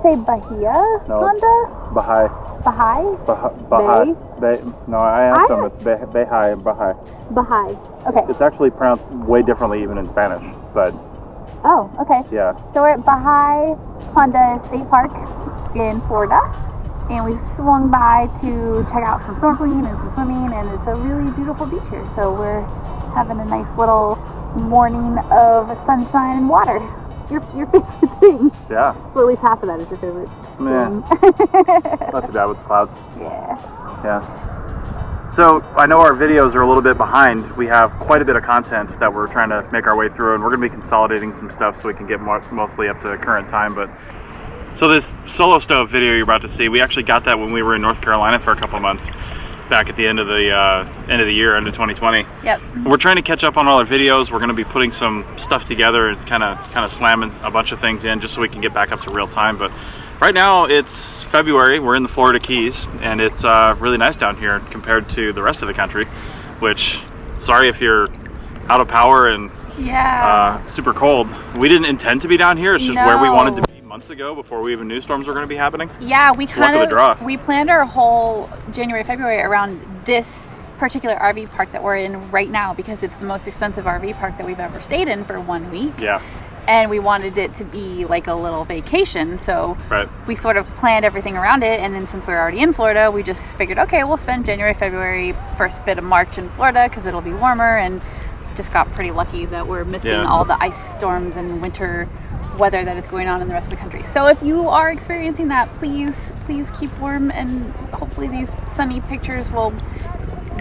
say Bahia Honda? Baha'i. Baha'i? Baha'i. No, I asked them. It's Baha'i. Baha'i. Okay. It's actually pronounced way differently even in Spanish, but... Oh, okay. Yeah. So we're at Baha'i Honda State Park in Florida, and we swung by to check out some snorkeling and some swimming, and it's a really beautiful beach here. So we're having a nice little morning of sunshine and water. Your favorite thing. Yeah. Well, at least half of that is your favorite thing. Not too bad with the clouds. Yeah. Yeah. So I know our videos are a little bit behind. We have quite a bit of content that we're trying to make our way through, and we're going to be consolidating some stuff so we can get mostly up to current time. But so this solo stove video you're about to see, we actually got that when we were in North Carolina for a couple of months back at the end of the year, end of 2020. Yep. We're trying to catch up on all our videos. We're going to be putting some stuff together and kind of slamming a bunch of things in just so we can get back up to real time. But right now it's February. We're in the Florida Keys, and it's really nice down here compared to the rest of the country, which, sorry if you're out of power and super cold. We didn't intend to be down here. It's just where we wanted to be months ago before we even knew storms were going to be happening. Yeah, we planned our whole January, February around this particular RV park that we're in right now because it's the most expensive RV park that we've ever stayed in for 1 week. Yeah. And we wanted it to be like a little vacation, so we sort of planned everything around it. And then since we're already in Florida, we just figured, okay, we'll spend January, February, first bit of March in Florida because it'll be warmer, and just got pretty lucky that we're missing all the ice storms and winter weather that is going on in the rest of the country. So if you are experiencing that, please keep warm, and hopefully these sunny pictures will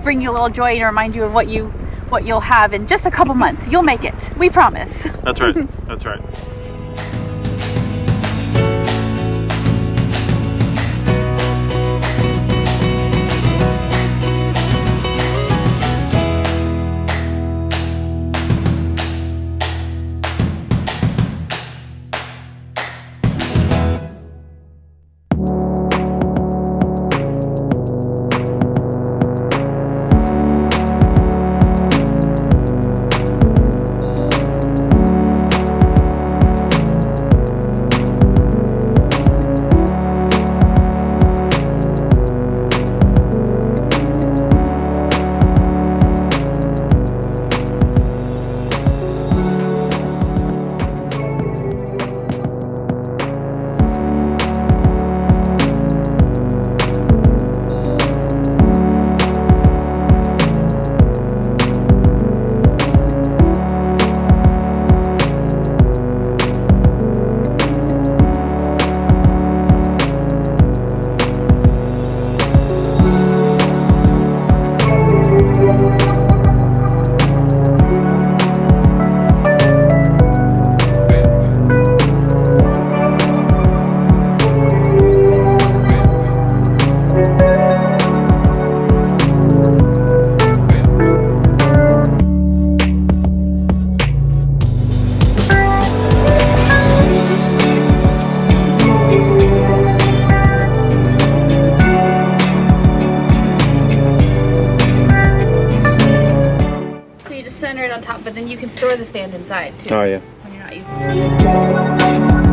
bring you a little joy and remind you of what you'll have in just a couple months. You'll make it. We promise. That's right. That's right. On top, but then you can store the stand inside too. Oh yeah. When you're not using it.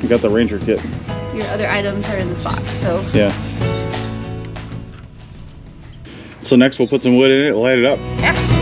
You got the Ranger kit. Your other items are in this box, so yeah. So next we'll put some wood in it, light it up. Yeah.